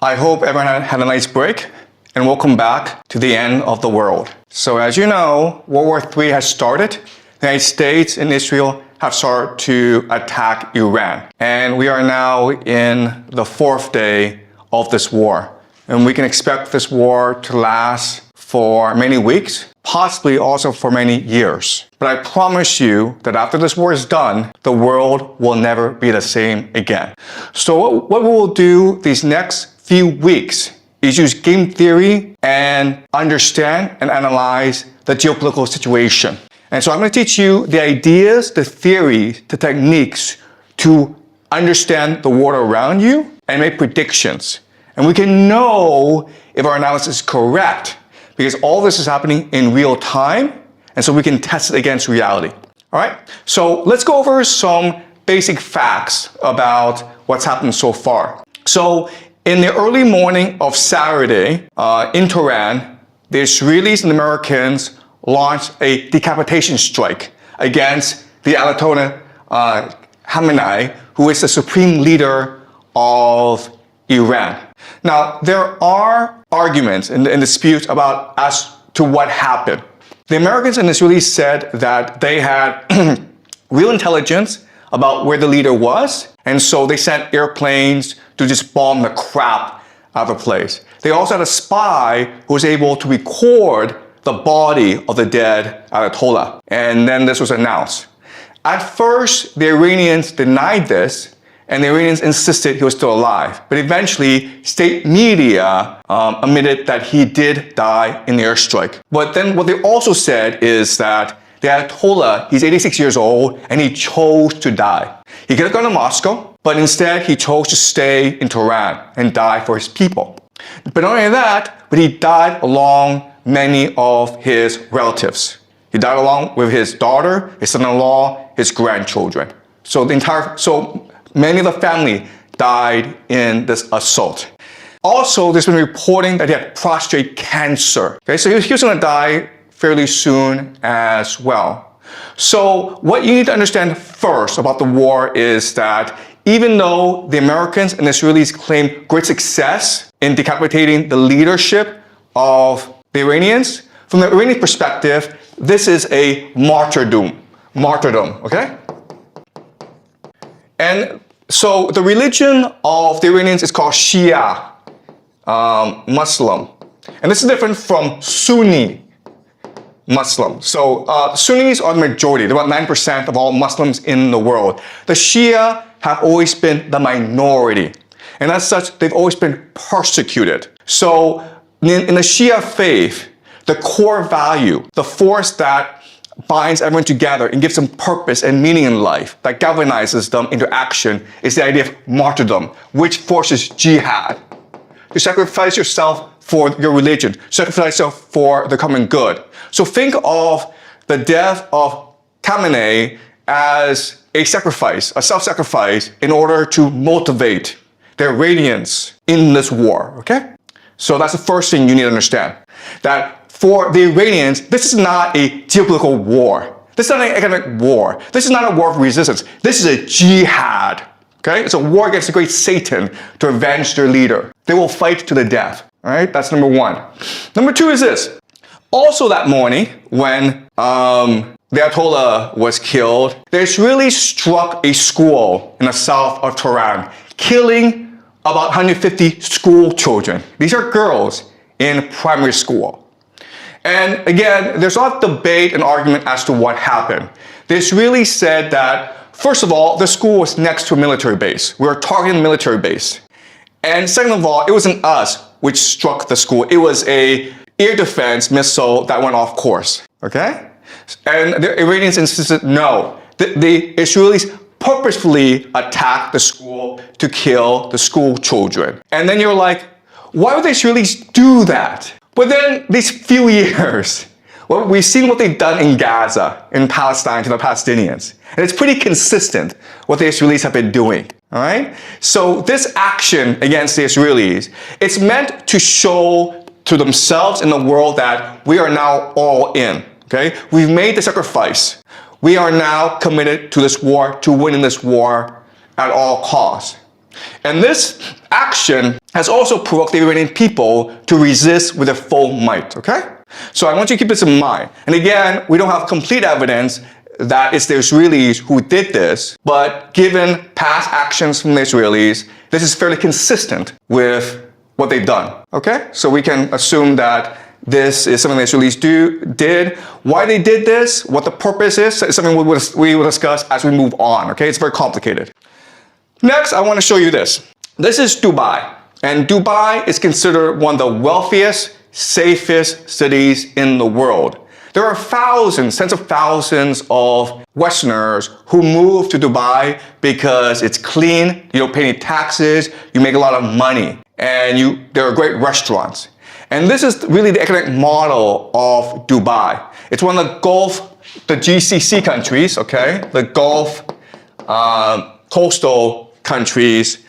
I hope everyone had a nice break and welcome back to the end of the world. So as you know, World War III has started. The United States and Israel have started to attack Iran. And we are now in the fourth day of this war. And we can expect this war to last for many weeks, possibly also for many years. But I promise you that after this war is done, the world will never be the same again. So what we will do these next few weeks is use game theory and understand and analyze the geopolitical situation. And so I'm going to teach you the ideas, the theories, the techniques to understand the world around you and make predictions. And we can know if our analysis is correct because all this is happening in real time, and so we can test it against reality. All right? So let's go over some basic facts about what's happened so far. So in the early morning of Saturday in Tehran, the Israelis and Americans launched a decapitation strike against the Ayatollah Khamenei, who is the supreme leader of Iran. Now, there are arguments and disputes about as to what happened. The Americans and Israelis said that they had real intelligence about where the leader was, and so they sent airplanes to just bomb the crap out of the place. They also had a spy who was able to record the body of the dead Ayatollah, and then this was announced. At first, the Iranians denied this, and the Iranians insisted he was still alive. But eventually, state media admitted that he did die in the airstrike. But then what they also said is that the Ayatollah, he's 86 years old, and he chose to die. He could have gone to Moscow, but instead he chose to stay in Tehran and die for his people. But not only that, but he died along many of his relatives. He died along with his daughter, his son-in-law, his grandchildren. So many of the family died in this assault. Also, there's been reporting that he had prostate cancer. Okay, so he was going to die fairly soon as well. So what you need to understand first about the war is that even though the Americans and Israelis claim great success in decapitating the leadership of the Iranians, from the Iranian perspective, this is a martyrdom, okay? And so the religion of the Iranians is called Shia Muslim. And this is different from Sunni Muslim. So Sunnis are the majority. They're about 9% of all Muslims in the world. The Shia have always been the minority. And as such, they've always been persecuted. So in the Shia faith, the core value, the force that binds everyone together and gives them purpose and meaning in life, that galvanizes them into action, is the idea of martyrdom, which forces jihad. You sacrifice yourself for your religion, sacrifice yourself for the common good. So think of the death of Khamenei as a sacrifice, a self-sacrifice, in order to motivate the Iranians in this war, okay? So that's the first thing you need to understand. That for the Iranians, this is not a geopolitical war. This is not an economic war. This is not a war of resistance. This is a jihad, okay? It's a war against the great Satan to avenge their leader. They will fight to the death, all right? That's number one. Number two is this. Also that morning, when the Ayatollah was killed, the Israelis struck a school in the south of Tehran, killing about 150 school children. These are girls in primary school. And again, there's a lot of debate and argument as to what happened. The Israelis said that, first of all, the school was next to a military base. We were targeting the military base. And second of all, it wasn't us which struck the school. It was a air defense missile that went off course, okay? And the Iranians insisted no. The Israelis purposefully attacked the school to kill the school children. And then you're like, why would the Israelis do that? But then these few years, well, we've seen what they've done in Gaza, in Palestine to the Palestinians. And it's pretty consistent what the Israelis have been doing, all right? So this action against the Israelis, it's meant to show to themselves and the world that we are now all in, okay? We've made the sacrifice. We are now committed to this war, to winning this war at all costs. And this action has also provoked the Iranian people to resist with their full might, okay? So I want you to keep this in mind. And again, we don't have complete evidence that it's the Israelis who did this, but given past actions from the Israelis, this is fairly consistent with what they've done, okay? So we can assume that this is something the Israelis did. Why they did this, what the purpose is something we will discuss as we move on, okay? It's very complicated. Next, I want to show you this. This is Dubai. And Dubai is considered one of the wealthiest, safest cities in the world. There are thousands, tens of thousands of Westerners who move to Dubai because it's clean, you don't pay any taxes, you make a lot of money, and there are great restaurants. And this is really the economic model of Dubai. It's one of the GCC countries, okay? The Gulf coastal countries.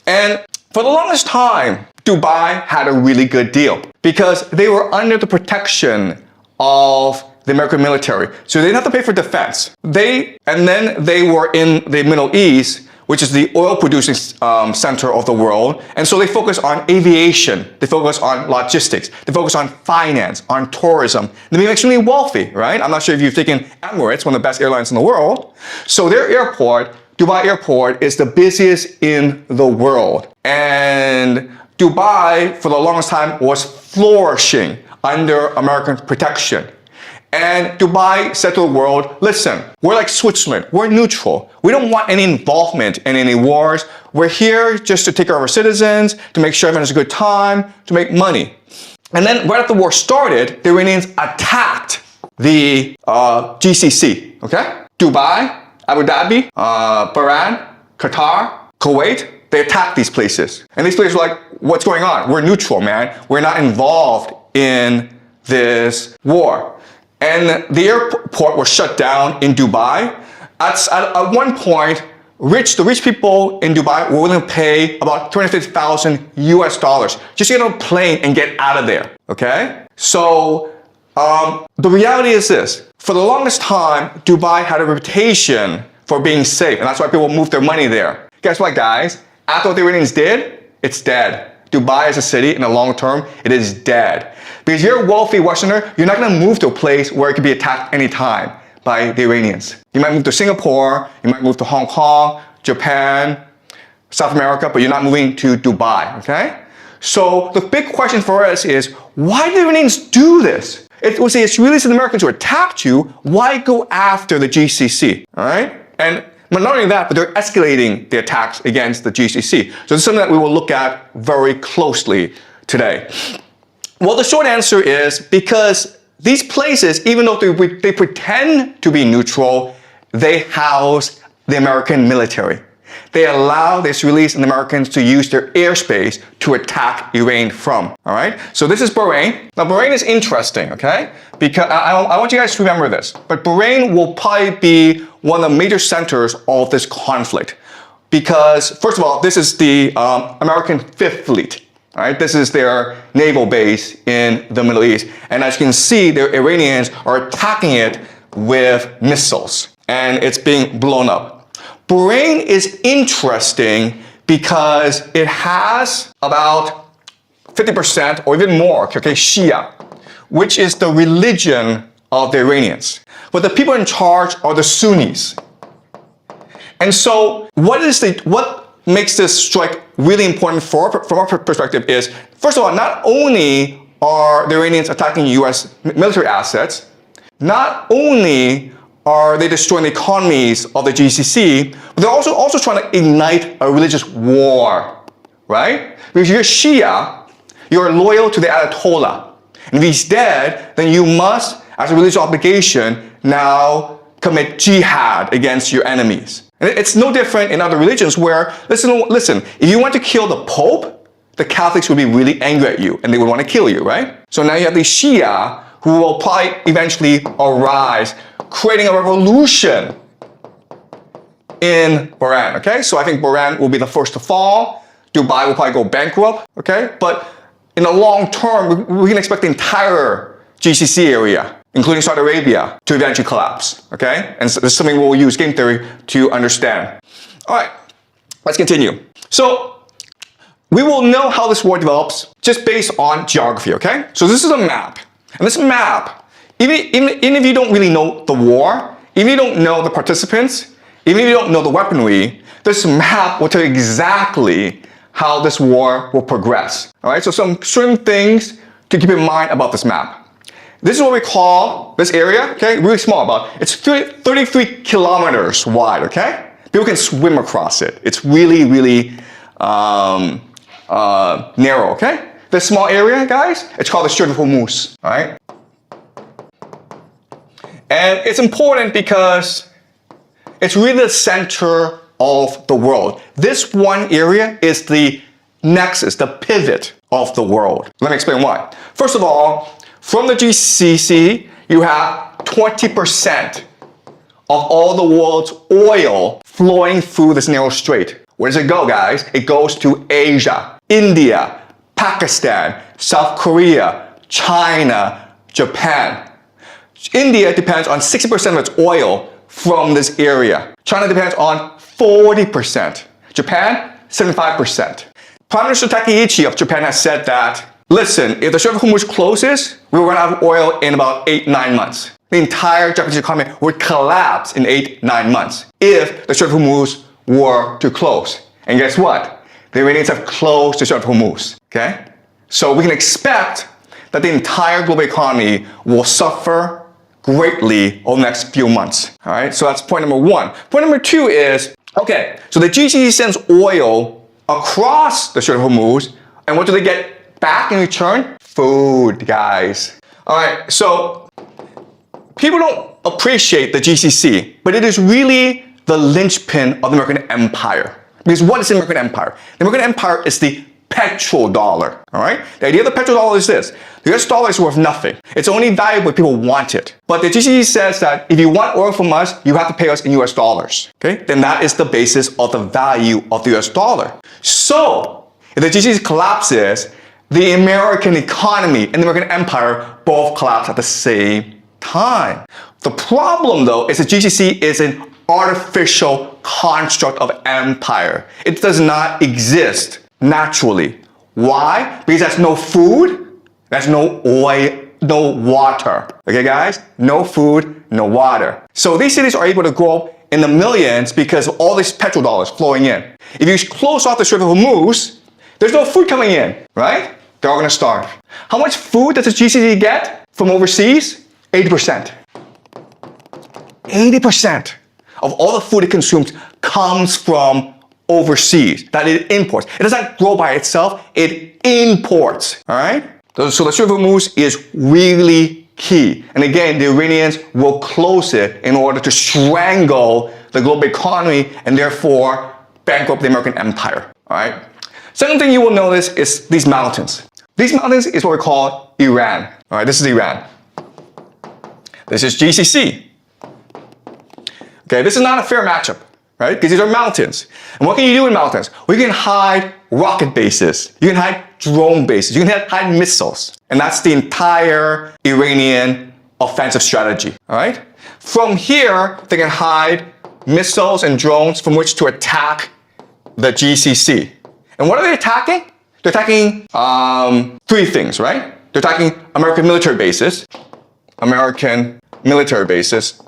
And for the longest time, Dubai had a really good deal because they were under the protection of the American military. So they didn't have to pay for defense. And then they were in the Middle East, which is the oil producing center of the world. And so they focus on aviation, they focus on logistics, they focus on finance, on tourism. They became extremely wealthy, right? I'm not sure if you've taken Emirates, one of the best airlines in the world. So their airport, Dubai Airport, is the busiest in the world. And Dubai, for the longest time, was flourishing under American protection. And Dubai said to the world, listen, we're like Switzerland, we're neutral. We don't want any involvement in any wars. We're here just to take care of our citizens, to make sure everyone has a good time, to make money. And then right after the war started, the Iranians attacked the GCC, okay? Dubai, Abu Dhabi, Bahrain, Qatar, Kuwait, they attacked these places. And these places were like, what's going on? We're neutral, man. We're not involved in this war. And the airport was shut down in Dubai. At one point, the rich people in Dubai were willing to pay about $250,000 US just to get on a plane and get out of there, okay? So the reality is this. For the longest time, Dubai had a reputation for being safe, and that's why people moved their money there. Guess what, guys? After what the Iranians did, it's dead. Dubai as a city, in the long term, it is dead. Because you're a wealthy Westerner, you're not going to move to a place where it could be attacked anytime by the Iranians. You might move to Singapore, you might move to Hong Kong, Japan, South America, but you're not moving to Dubai, okay? So the big question for us is, why did the Iranians do this? It was the Israelis and the Americans who attacked you, why go after the GCC, all right? And not only that, but they're escalating the attacks against the GCC. So this is something that we will look at very closely today. Well, the short answer is because these places, even though they pretend to be neutral, they house the American military. They allow the Israelis and the Americans to use their airspace to attack Iran from, all right? So this is Bahrain. Now, Bahrain is interesting, okay? Because I want you guys to remember this, but Bahrain will probably be one of the major centers of this conflict. Because, first of all, this is the American Fifth Fleet, all right? This is their naval base in the Middle East. And as you can see, the Iranians are attacking it with missiles, and it's being blown up. Bahrain is interesting because it has about 50% or even more, okay, Shia, which is the religion of the Iranians. But the people in charge are the Sunnis. And so what makes this strike really important from our perspective is, first of all, not only are the Iranians attacking US military assets, not only are they destroying the economies of the GCC, but they're also trying to ignite a religious war, right? Because you're Shia, you're loyal to the Ayatollah. And if he's dead, then you must, as a religious obligation, now commit jihad against your enemies. And it's no different in other religions where, listen, if you want to kill the Pope, the Catholics would be really angry at you and they would want to kill you, right? So now you have the Shia who will probably eventually arise, creating a revolution in Bahrain, okay? So I think Bahrain will be the first to fall. Dubai will probably go bankrupt, okay? But in the long term, we can expect the entire GCC area, including Saudi Arabia, to eventually collapse, okay? And so this is something we'll use game theory to understand. All right, let's continue. So we will know how this war develops just based on geography, okay? So this is a map. And this map, even if you don't really know the war, even if you don't know the participants, even if you don't know the weaponry, this map will tell you exactly how this war will progress. All right, so some certain things to keep in mind about this map. This is what we call this area, okay, really small, it's 33 kilometers wide, okay? People can swim across it. It's really, really narrow, okay? This small area, guys, it's called the Strait of Hormuz, all right? And it's important because it's really the center of the world. This one area is the nexus, the pivot of the world. Let me explain why. First of all, from the GCC, you have 20% of all the world's oil flowing through this narrow strait. Where does it go, guys? It goes to Asia, India, Pakistan, South Korea, China, Japan. India depends on 60% of its oil from this area. China depends on 40%. Japan, 75%. Prime Minister Takeichi of Japan has said that, listen, if the Strait of Hormuz closes, we will run out of oil in about 8-9 months. The entire Japanese economy would collapse in 8-9 months if the Strait of Hormuz were to close. And guess what? The Iranians have closed the Strait of Hormuz, okay? So we can expect that the entire global economy will suffer greatly over the next few months, all right? So that's point number one. Point number two is, okay, so the GCC sends oil across the Strait of Hormuz, and what do they get back in return? Food, guys. All right, so people don't appreciate the GCC, but it is really the linchpin of the American empire. Because what is the American empire? The American empire is the petrodollar, all right? The idea of the petrodollar is this. The US dollar is worth nothing. It's only valuable if people want it. But the GCC says that if you want oil from us, you have to pay us in US dollars, okay? Then that is the basis of the value of the US dollar. So, if the GCC collapses, the American economy and the American empire both collapse at the same time. The problem, though, is the GCC is an artificial construct of empire. It does not exist naturally. Why? Because there's no food, there's no oil, no water. Okay, guys? No food, no water. So these cities are able to grow in the millions because of all these petrodollars flowing in. If you close off the Strait of Hormuz, there's no food coming in, right? They're all gonna starve. How much food does the GCC get from overseas? 80%. 80% of all the food it consumes comes from overseas, that it imports. It does not grow by itself, it imports, all right? So the Strait of Hormuz is really key. And again, the Iranians will close it in order to strangle the global economy and therefore bankrupt the American empire, all right? Second thing you will notice is these mountains. These mountains is what we call Iran, all right? This is Iran. This is GCC. Okay, this is not a fair matchup, right? Because these are mountains. And what can you do in mountains? Well, you can hide rocket bases. You can hide drone bases. You can hide missiles. And that's the entire Iranian offensive strategy, all right? From here, they can hide missiles and drones from which to attack the GCC. And what are they attacking? They're attacking three things, right? They're attacking American military bases. American military bases.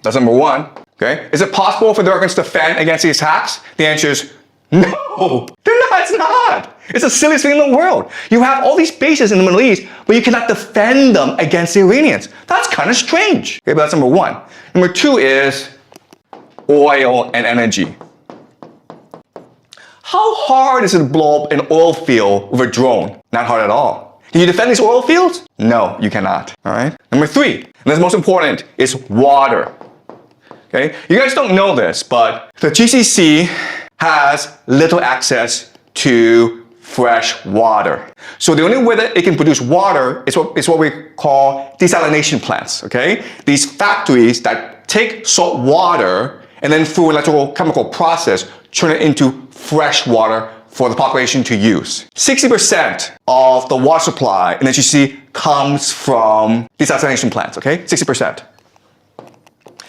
That's number one, okay? Is it possible for the Americans to defend against these attacks? The answer is no, it's not. It's the silliest thing in the world. You have all these bases in the Middle East, but you cannot defend them against the Iranians. That's kind of strange. Okay, but that's number one. Number two is oil and energy. How hard is it to blow up an oil field with a drone? Not hard at all. Can you defend these oil fields? No, you cannot, all right? Number three, and that's most important, is water. Okay, you guys don't know this, but the GCC has little access to fresh water. So the only way that it can produce water is what we call desalination plants, okay? These factories that take salt water and then through an electrochemical process, turn it into fresh water for the population to use. 60% of the water supply in the GCC comes from desalination plants, okay? 60%.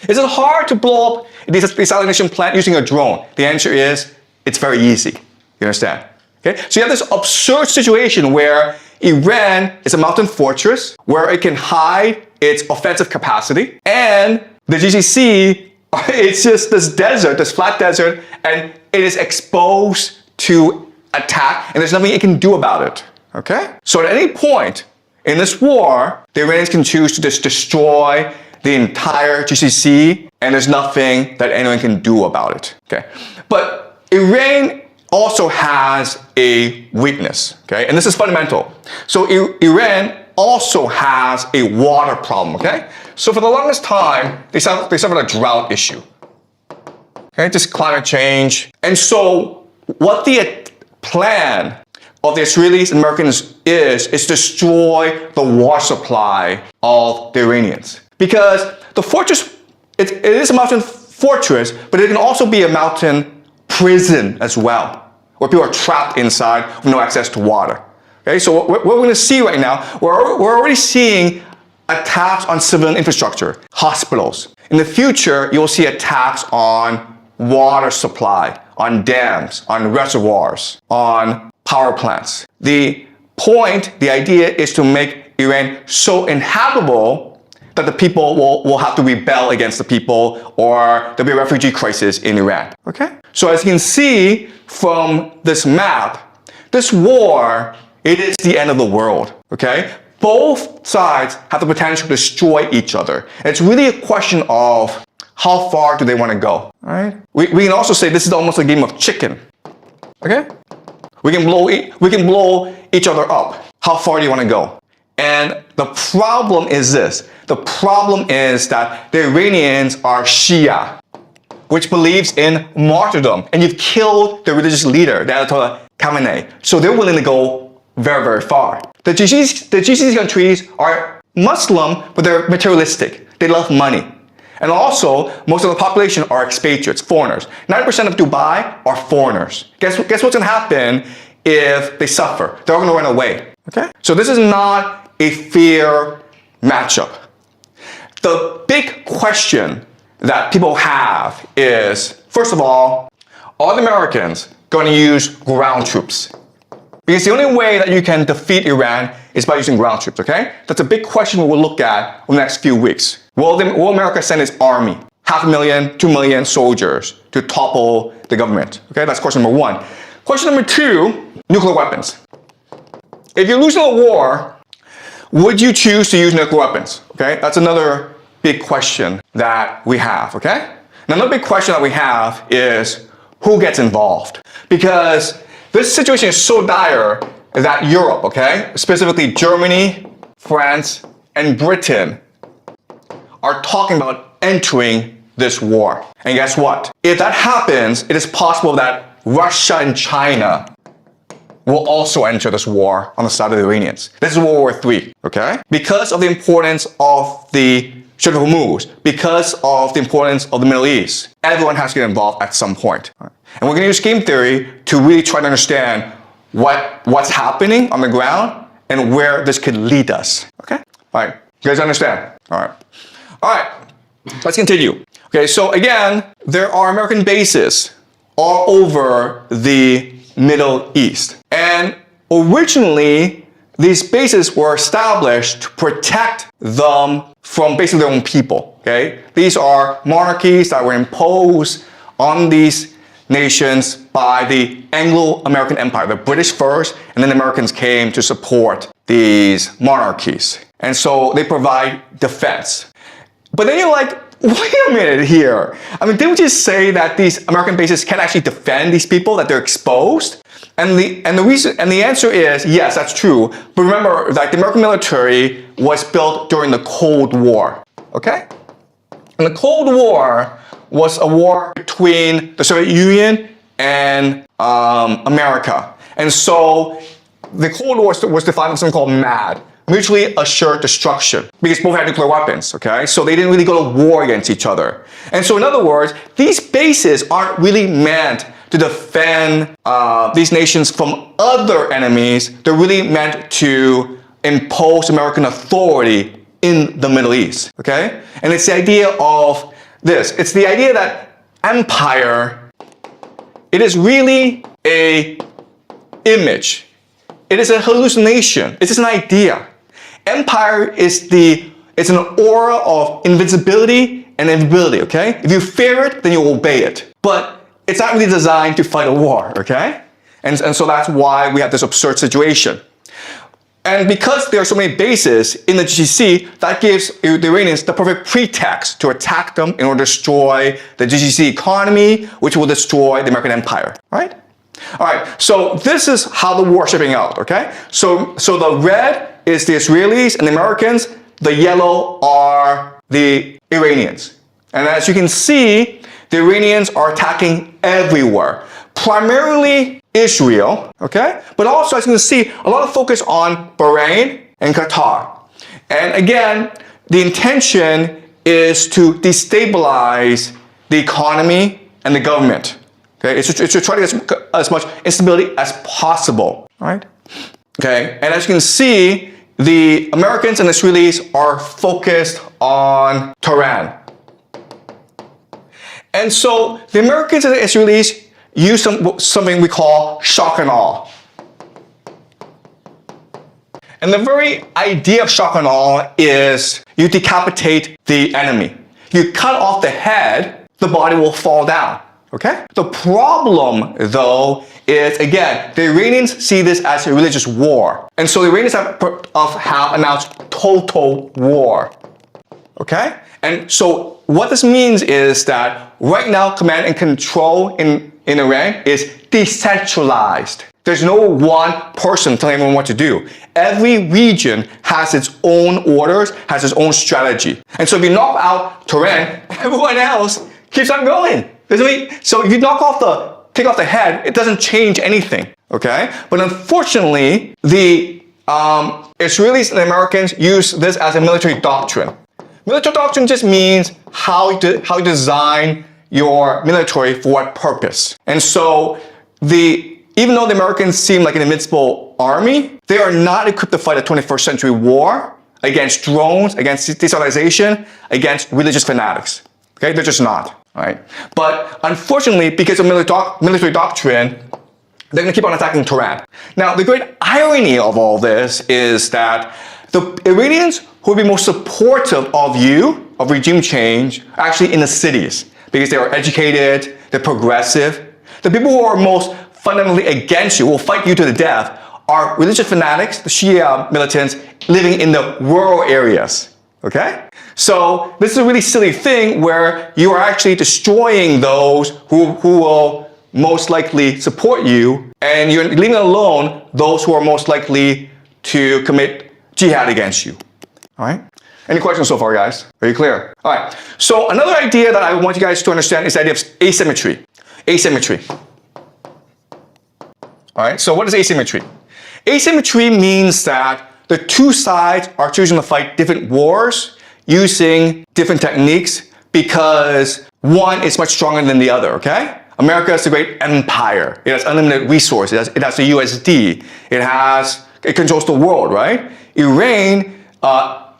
Is it hard to blow up a desalination plant using a drone? The answer is, it's very easy. You understand? Okay? So you have this absurd situation where Iran is a mountain fortress where it can hide its offensive capacity, and the GCC, it's just this desert, this flat desert, and it is exposed to attack, and there's nothing it can do about it. Okay? So at any point in this war, the Iranians can choose to just destroy the entire GCC, and there's nothing that anyone can do about it. Okay? But Iran also has a weakness, okay? And this is fundamental. So Iran also has a water problem, okay? So for the longest time, they suffered a drought issue, okay? Just climate change. And so what the plan of the Israelis and Americans is destroy the water supply of the Iranians. Because the fortress, it is a mountain fortress, but it can also be a mountain prison as well, where people are trapped inside with no access to water. Okay, so what we're going to see right now, we're already seeing attacks on civilian infrastructure, hospitals. In the future, you'll see attacks on water supply, on dams, on reservoirs, on power plants. The idea is to make Iran so inhabitable that the people will have to rebel against the people, or there'll be a refugee crisis in Iran. Okay? So as you can see from this map, this war, it is the end of the world. Okay? Both sides have the potential to destroy each other. And it's really a question of how far do they want to go. All right? We can also say this is almost a game of chicken. Okay? We can blow each other up. How far do you want to go? And the problem is this. The problem is that the Iranians are Shia, which believes in martyrdom. And you've killed the religious leader, the Ayatollah Khamenei. So they're willing to go very, very far. The GCC countries are Muslim, but they're materialistic. They love money. And also, most of the population are expatriates, foreigners. 90% of Dubai are foreigners. Guess what's going to happen if they suffer? They're all going to run away. Okay? So this is not a fair matchup. The big question that people have is, first of all, are the Americans going to use ground troops? Because the only way that you can defeat Iran is by using ground troops, okay? That's a big question we will look at over the next few weeks. Will America send its army, 500,000, 2 million soldiers to topple the government? Okay, that's question number one. Question number two, nuclear weapons. If you're losing a war, would you choose to use nuclear weapons? Okay, that's another big question that we have, okay? Another big question that we have is who gets involved? Because this situation is so dire that Europe, okay, specifically Germany, France, and Britain are talking about entering this war. And guess what? If that happens, it is possible that Russia and China will also enter this war on the side of the Iranians. This is World War III, okay? Because of the importance of the Strait of Hormuz, because of the importance of the Middle East, everyone has to get involved at some point. And we're going to use game theory to really try to understand what's happening on the ground and where this could lead us. Okay? All right. You guys understand? All right. All right. Let's continue. Okay, so again, there are American bases all over the Middle East. And originally, these bases were established to protect them from basically their own people. Okay? These are monarchies that were imposed on these nations by the Anglo-American Empire, the British first, and then the Americans came to support these monarchies. And so they provide defense. But then you're like, wait a minute here. I mean, didn't we just say that these American bases can't actually defend these people, that they're exposed? And the answer is yes, that's true. But remember, like, the American military was built during the Cold War. Okay? And the Cold War was a war between the Soviet Union and America. And so the Cold War was defined as something called MAD, mutually assured destruction, because both had nuclear weapons, okay? So they didn't really go to war against each other. And so in other words, these bases aren't really meant to defend these nations from other enemies. They're really meant to impose American authority in the Middle East, okay? And it's the idea of this. It's the idea that empire, it is really a image. It is a hallucination. It's just an idea. Empire is it's an aura of invincibility and invisibility, okay? If you fear it, then you obey it. But it's not really designed to fight a war, okay? And so that's why we have this absurd situation. And because there are so many bases in the GCC, that gives the Iranians the perfect pretext to attack them in order to destroy the GCC economy, which will destroy the American empire, right? All right, so this is how the war is shaping out, okay? So the red is the Israelis and the Americans, the yellow are the Iranians. And as you can see, the Iranians are attacking everywhere, primarily Israel, okay? But also, as you can see, a lot of focus on Bahrain and Qatar. And again, the intention is to destabilize the economy and the government. Okay, it's to try to get as much instability as possible, right? Okay, and as you can see, the Americans and Israelis are focused on Tehran. And so the Americans and the Israelis use something we call shock and awe. And the very idea of shock and awe is you decapitate the enemy. You cut off the head, the body will fall down. Okay? The problem, though, is, again, the Iranians see this as a religious war. And so the Iranians have announced total war. Okay? And so what this means is that right now, command and control in Iran is decentralized. There's no one person telling everyone what to do. Every region has its own orders, has its own strategy. And so if you knock out Tehran, everyone else keeps on going. So if you take off the head, it doesn't change anything, okay? But unfortunately, the Israelis and the Americans use this as a military doctrine. Military doctrine just means how you design your military for what purpose. And so even though the Americans seem like an invincible army, they are not equipped to fight a 21st century war against drones, against destabilization, against religious fanatics. Okay, they're just not. Right? But unfortunately, because of military doctrine, they're going to keep on attacking Tehran. Now, the great irony of all this is that the Iranians who will be most supportive of regime change, are actually in the cities because they are educated, they're progressive. The people who are most fundamentally against you, will fight you to the death, are religious fanatics, the Shia militants living in the rural areas. Okay? So this is a really silly thing where you are actually destroying those who will most likely support you, and you're leaving alone those who are most likely to commit jihad against you. All right? Any questions so far, guys? Are you clear? All right. So another idea that I want you guys to understand is the idea of asymmetry. Asymmetry. All right. So what is asymmetry? Asymmetry means that the two sides are choosing to fight different wars using different techniques because one is much stronger than the other, okay? America is a great empire. It has unlimited resources. It has the USD. It controls the world, right? Iran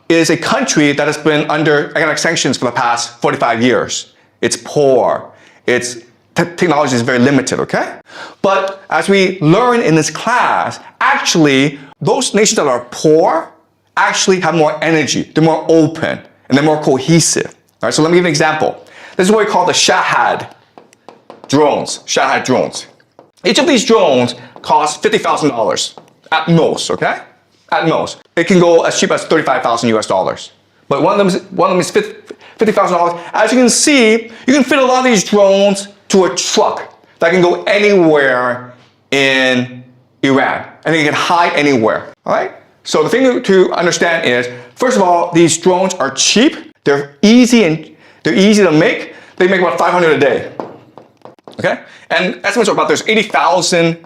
is a country that has been under economic sanctions for the past 45 years. It's poor. Its technology is very limited, okay? But as we learn in this class, actually, those nations that are poor actually have more energy, they're more open, and they're more cohesive. All right, so let me give an example. This is what we call the Shahad drones. Shahad drones. Each of these drones costs $50,000 at most, okay? At most. It can go as cheap as $35,000 US. But one of them is $50,000. As you can see, you can fit a lot of these drones to a truck that can go anywhere in Iran, and they can hide anywhere. All right? So the thing to understand is, first of all, these drones are cheap. They're easy to make. They make about 500 a day. Okay? And estimates are about there's 80,000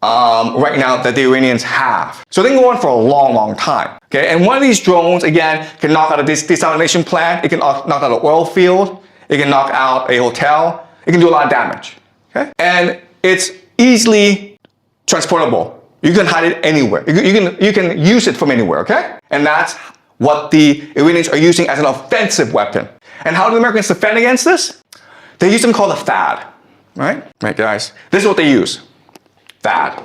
right now that the Iranians have. So they can go on for a long, long time. Okay? And one of these drones, again, can knock out a desalination plant. It can knock out an oil field. It can knock out a hotel. It can do a lot of damage. Okay? And it's easily transportable. You can hide it anywhere. You can use it from anywhere, okay? And that's what the Iranians are using as an offensive weapon. And how do the Americans defend against this? They use something called a THAAD, right? Right, guys? This is what they use. THAAD.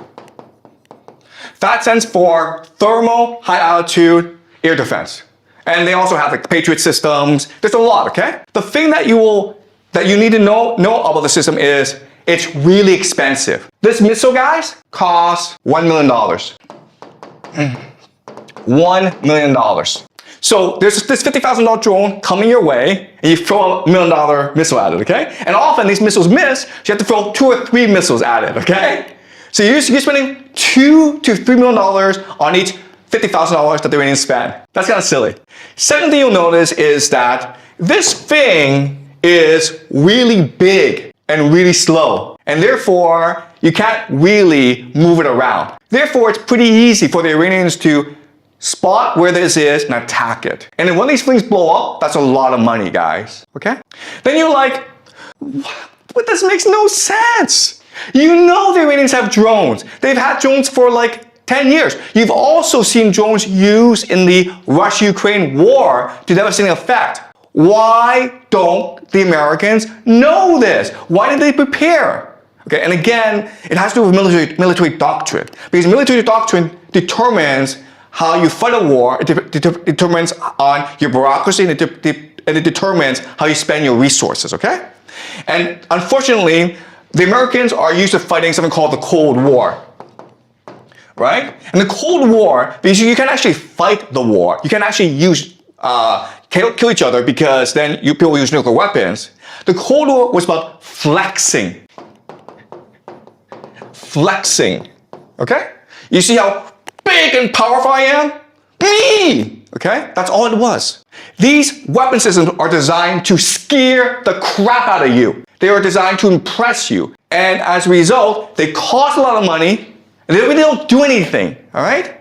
THAAD stands for Thermal High Altitude Air Defense. And they also have like Patriot systems. There's a lot, okay? The thing that you need to know about the system is it's really expensive. This missile, guys, costs $1 million. $1 million. So there's this $50,000 drone coming your way, and you throw a $1 million missile at it, okay? And often these missiles miss, so you have to throw 2 or 3 missiles at it, okay? So you're spending $2 to $3 million on each $50,000 that the Iranians spend. That's kind of silly. Second thing you'll notice is that this thing is really big and really slow, and therefore you can't really move it around. Therefore, it's pretty easy for the Iranians to spot where this is and attack it. And then when these things blow up, that's a lot of money, guys, okay? Then you're like, but this makes no sense. You know the Iranians have drones. They've had drones for like 10 years. You've also seen drones used in the Russia-Ukraine war to devastating effect. Why don't the Americans know this? Why did they prepare? Okay, and again, it has to do with military doctrine. Because military doctrine determines how you fight a war, it determines on your bureaucracy, and it determines how you spend your resources, okay? And unfortunately, the Americans are used to fighting something called the Cold War, right? And the Cold War, because you can actually fight the war, you can actually kill each other because then people use nuclear weapons. The Cold War was about flexing. Flexing, okay? You see how big and powerful I am? Me! Okay? That's all it was. These weapon systems are designed to scare the crap out of you. They are designed to impress you. And as a result, they cost a lot of money, and they really don't do anything, all right?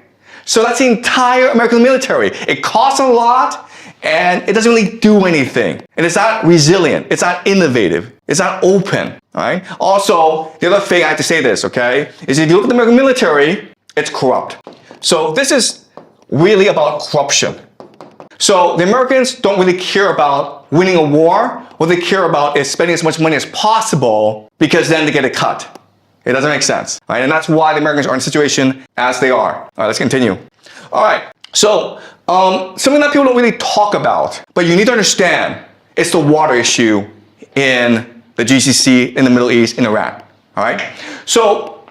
So that's the entire American military. It costs a lot, and it doesn't really do anything. And it's not resilient. It's not innovative. It's not open, all right? Also, the other thing I have to say this, okay, is if you look at the American military, it's corrupt. So this is really about corruption. So the Americans don't really care about winning a war. What they care about is spending as much money as possible because then they get a cut. It doesn't make sense, right? And that's why the Americans are in the situation as they are. All right, let's continue. All right, so something that people don't really talk about, but you need to understand, is the water issue in the GCC, in the Middle East, in Iran. All right, so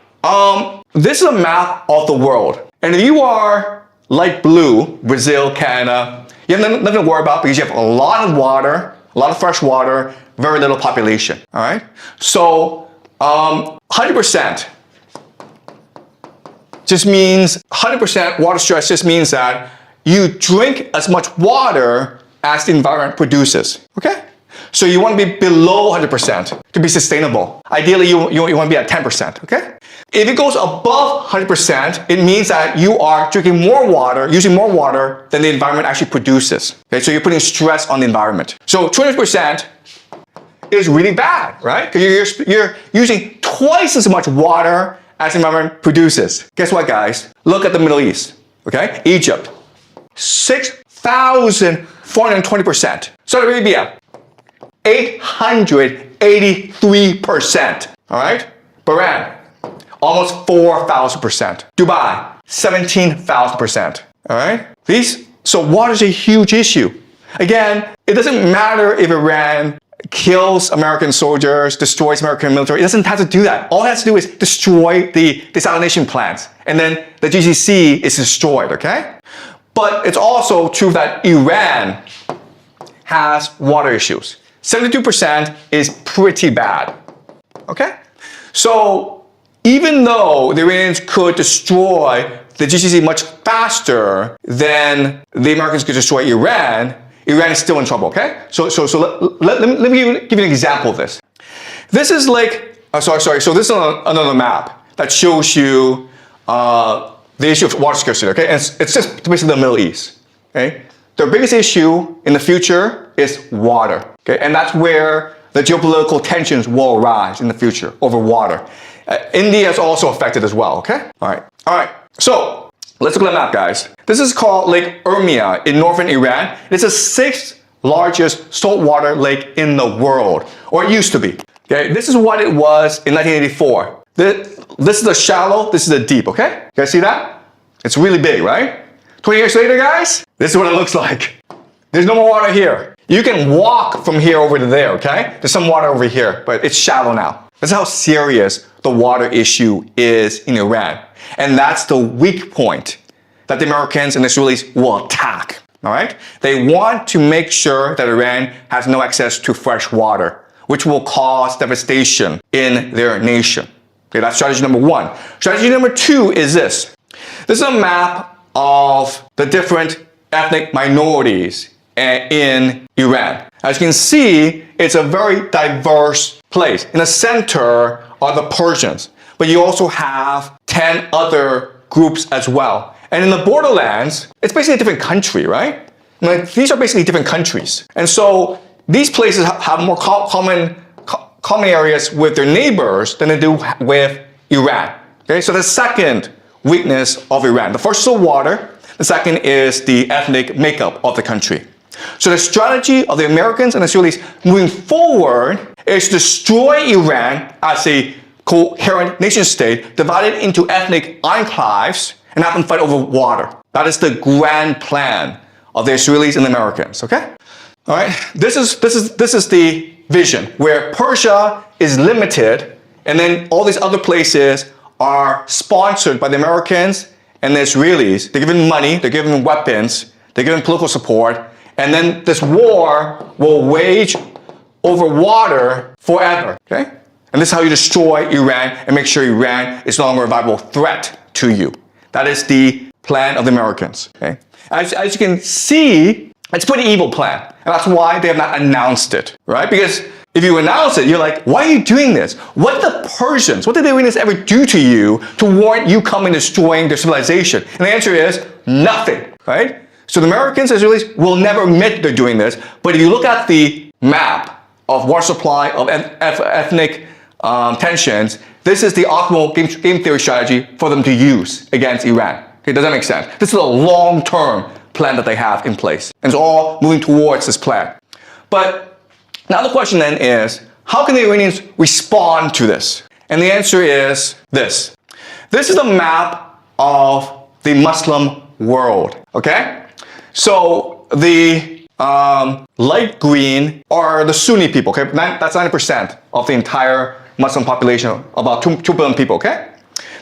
this is a map of the world. And if you are light blue, Brazil, Canada, you have nothing to worry about because you have a lot of water, a lot of fresh water, very little population, all right? So 100% just means 100% water stress just means that you drink as much water as the environment produces, okay? So you want to be below 100% to be sustainable. Ideally, you want to be at 10%, okay? If it goes above 100%, it means that you are drinking more water, using more water than the environment actually produces. Okay, so you're putting stress on the environment. So 200% is really bad, right? Because you're using twice as much water as the environment produces. Guess what, guys? Look at the Middle East, okay? Egypt, 6,420%. Saudi Arabia, 883%, all right? Bahrain, almost 4,000%. Dubai, 17,000%, all right? So water is a huge issue. Again, it doesn't matter if Iran kills American soldiers, destroys American military. It doesn't have to do that. All it has to do is destroy the desalination plants, and then the GCC is destroyed, okay? But it's also true that Iran has water issues. 72% is pretty bad, okay? So even though the Iranians could destroy the GCC much faster than the Americans could destroy Iran, Iran is still in trouble, okay? So let me give you an example of this. This is like, so this is another map that shows you the issue of water scarcity, okay? And it's just basically the Middle East, okay? The biggest issue in the future is water, okay? And that's where the geopolitical tensions will arise in the future over water. India is also affected as well, okay? All right. So let's look at the map, guys. This is called Lake Urmia in northern Iran. It's the 6th largest saltwater lake in the world, or it used to be. Okay, this is what it was in 1984. This is the shallow, this is the deep, okay? You guys see that? It's really big, right? 20 years later, guys, this is what it looks like. There's no more water here. You can walk from here over to there, okay? There's some water over here, but it's shallow now. That's how serious the water issue is in Iran. And that's the weak point that the Americans and the Israelis will attack, all right? They want to make sure that Iran has no access to fresh water, which will cause devastation in their nation. Okay, that's strategy number one. Strategy number two is this. This is a map of the different ethnic minorities in Iran. As you can see, it's a very diverse place. In the center are the Persians, but you also have 10 other groups as well. And in the borderlands, it's basically a different country, right? Like, these are basically different countries. And so these places have more common areas with their neighbors than they do with Iran. Okay, so the second weakness of Iran. The first is the water. The second is the ethnic makeup of the country. So the strategy of the Americans and the Israelis moving forward is to destroy Iran as a coherent nation state, divided into ethnic enclaves, and have them fight over water. That is the grand plan of the Israelis and the Americans, okay? All right, this is the vision where Persia is limited, and then all these other places are sponsored by the Americans and the Israelis. They're given money, they're given weapons, they're given political support, and then this war will wage over water forever, okay? And this is how you destroy Iran and make sure Iran is no longer a viable threat to you. That is the plan of the Americans, okay? As you can see, it's a pretty evil plan. And that's why they have not announced it, right? Because if you announce it, you're like, why are you doing this? What did the Persians, what did the Iranians ever do to you to warrant you coming and destroying their civilization? And the answer is nothing, right? So the Americans and Israelis will never admit they're doing this. But if you look at the map of water supply, of ethnic tensions, this is the optimal game theory strategy for them to use against Iran. Okay, does that make sense? This is a long-term plan that they have in place. And it's all moving towards this plan. But now the question then is, how can the Iranians respond to this? And the answer is this. This is a map of the Muslim world, okay? So the light green are the Sunni people, okay? That's 90% of the entire Muslim population, about 2 billion people, okay?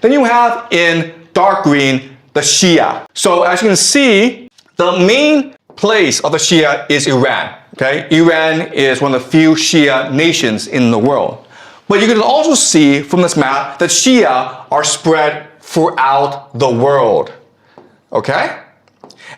Then you have in dark green, the Shia. So as you can see, the main place of the Shia is Iran, okay? Iran is one of the few Shia nations in the world. But you can also see from this map that Shia are spread throughout the world, okay?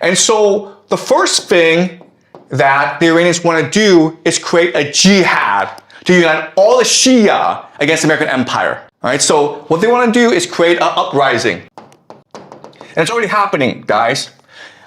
And so the first thing that the Iranians want to do is create a jihad to unite all the Shia against the American empire. All right, so what they want to do is create an uprising. And it's already happening, guys.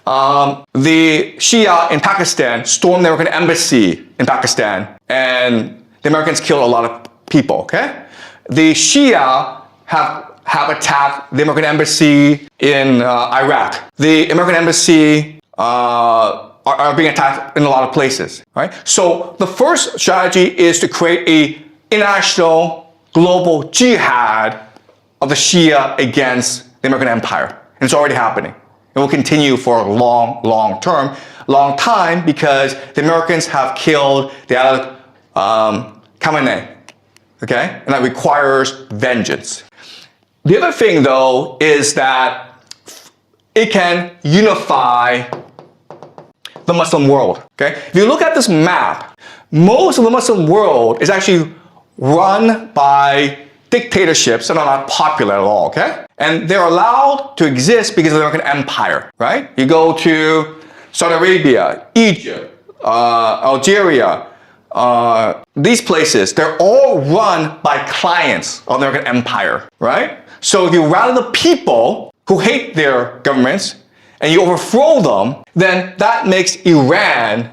The Shia in Pakistan stormed the American embassy in Pakistan, and the Americans killed a lot of people, okay? The Shia have attacked the American embassy in Iraq. The American embassy are being attacked in a lot of places, right? So the first strategy is to create a international global jihad of the Shia against the American empire. And it's already happening. It will continue for a long time because the Americans have killed the Khamenei, okay? And that requires vengeance. The other thing though is that it can unify the Muslim world, okay? If you look at this map, most of the Muslim world is actually run by dictatorships that are not popular at all, okay? And they're allowed to exist because of the American empire, right? You go to Saudi Arabia, Egypt, Algeria, these places, they're all run by clients of the American empire, right? So if you rally the people who hate their governments and you overthrow them, then that makes Iran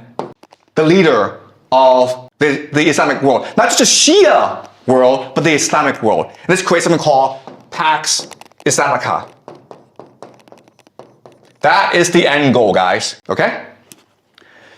the leader of the Islamic world. Not just the Shia world, but the Islamic world. And this creates something called Pax Islamica. That is the end goal, guys, okay?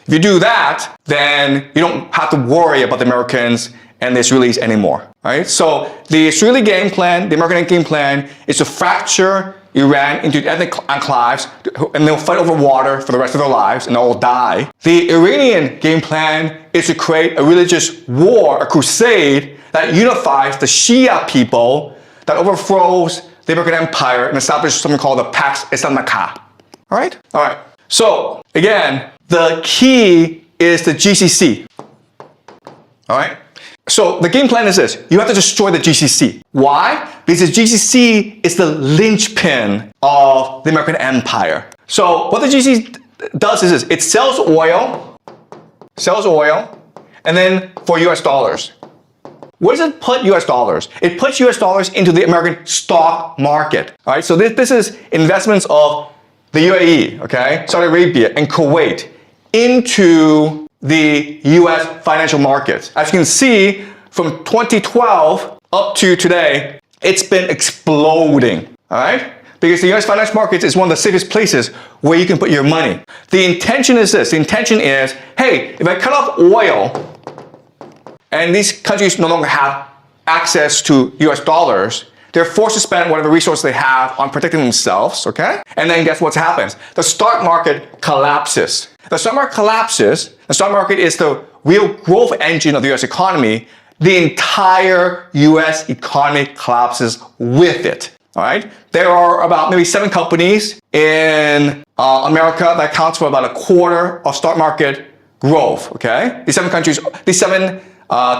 If you do that, then you don't have to worry about the Americans and the Israelis anymore, right? So the Israeli game plan, the American game plan is to fracture Iran into ethnic enclaves and they'll fight over water for the rest of their lives and they'll all die. The Iranian game plan is to create a religious war, a crusade that unifies the Shia people, that overthrows the American Empire and establishes something called the Pax Islamica. All right? All right. So again, the key is the GCC. All right? So the game plan is this. You have to destroy the GCC. Why? Because the GCC is the linchpin of the American Empire. So what the GCC does is this. It sells oil, and then for US dollars. Where does it put US dollars? It puts US dollars into the American stock market. All right? So this is investments of the UAE, okay, Saudi Arabia, and Kuwait into the US financial markets. As you can see, from 2012 up to today, it's been exploding, all right? Because the US financial markets is one of the safest places where you can put your money. The intention is this. The intention is, hey, if I cut off oil and these countries no longer have access to US dollars, they're forced to spend whatever resources they have on protecting themselves, okay? And then guess what happens? The stock market collapses. The stock market collapses. The stock market is the real growth engine of the US economy. The entire US economy collapses with it, all right? There are about maybe 7 companies in America that accounts for about a quarter of stock market growth, okay? These 7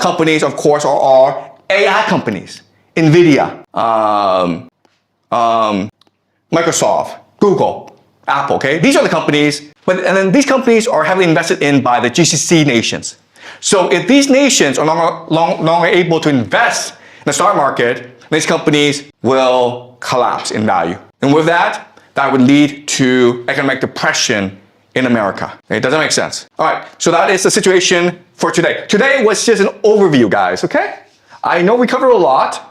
companies, of course, are AI companies. NVIDIA, Microsoft, Google, Apple, okay? These are the companies, and then these companies are heavily invested in by the GCC nations. So if these nations are no longer able to invest in the stock market, these companies will collapse in value. And with that, that would lead to economic depression in America. Okay? Does that make sense? All right, so that is the situation for today. Today was just an overview, guys, okay? I know we covered a lot.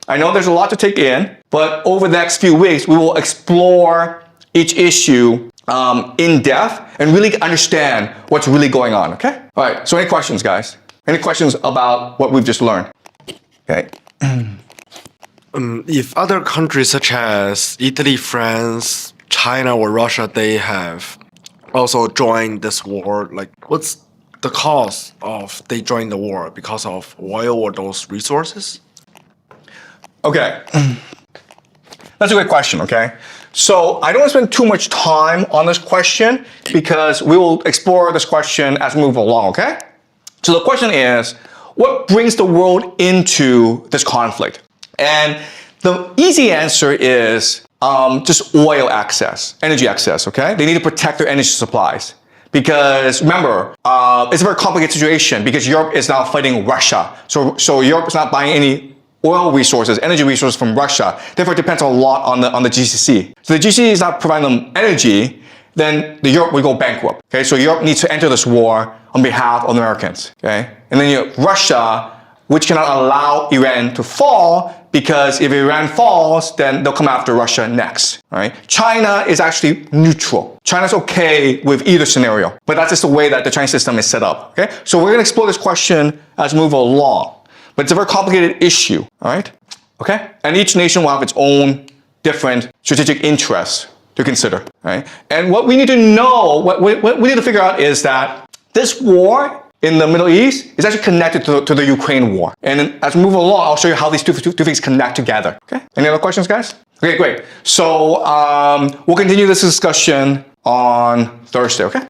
I know there's a lot to take in, but over the next few weeks, we will explore each issue in depth and really understand what's really going on, okay? All right, so any questions, guys? Any questions about what we've just learned? Okay. If other countries such as Italy, France, China, or Russia, they have also joined this war, like what's the cause of they joined the war? Because of oil or those resources? Okay, that's a good question, okay? So I don't want to spend too much time on this question because we will explore this question as we move along, okay? So the question is, what brings the world into this conflict? And the easy answer is just oil access, energy access, okay? They need to protect their energy supplies. Because remember, it's a very complicated situation because Europe is now fighting Russia. So Europe is not buying any oil resources, energy resources from Russia. Therefore, it depends a lot on the GCC. So the GCC is not providing them energy, then Europe will go bankrupt. Okay, so Europe needs to enter this war on behalf of the Americans. Okay, and then you have Russia, which cannot allow Iran to fall because if Iran falls, then they'll come after Russia next. Right? China is actually neutral. China's okay with either scenario, but that's just the way that the Chinese system is set up. Okay, so we're gonna explore this question as we move along. But it's a very complicated issue, all right? Okay? And each nation will have its own different strategic interests to consider, right? And what we need to know, what we need to figure out is that this war in the Middle East is actually connected to the Ukraine war. And as we move along, I'll show you how these two things connect together, okay? Any other questions, guys? Okay, great. So we'll continue this discussion on Thursday, okay?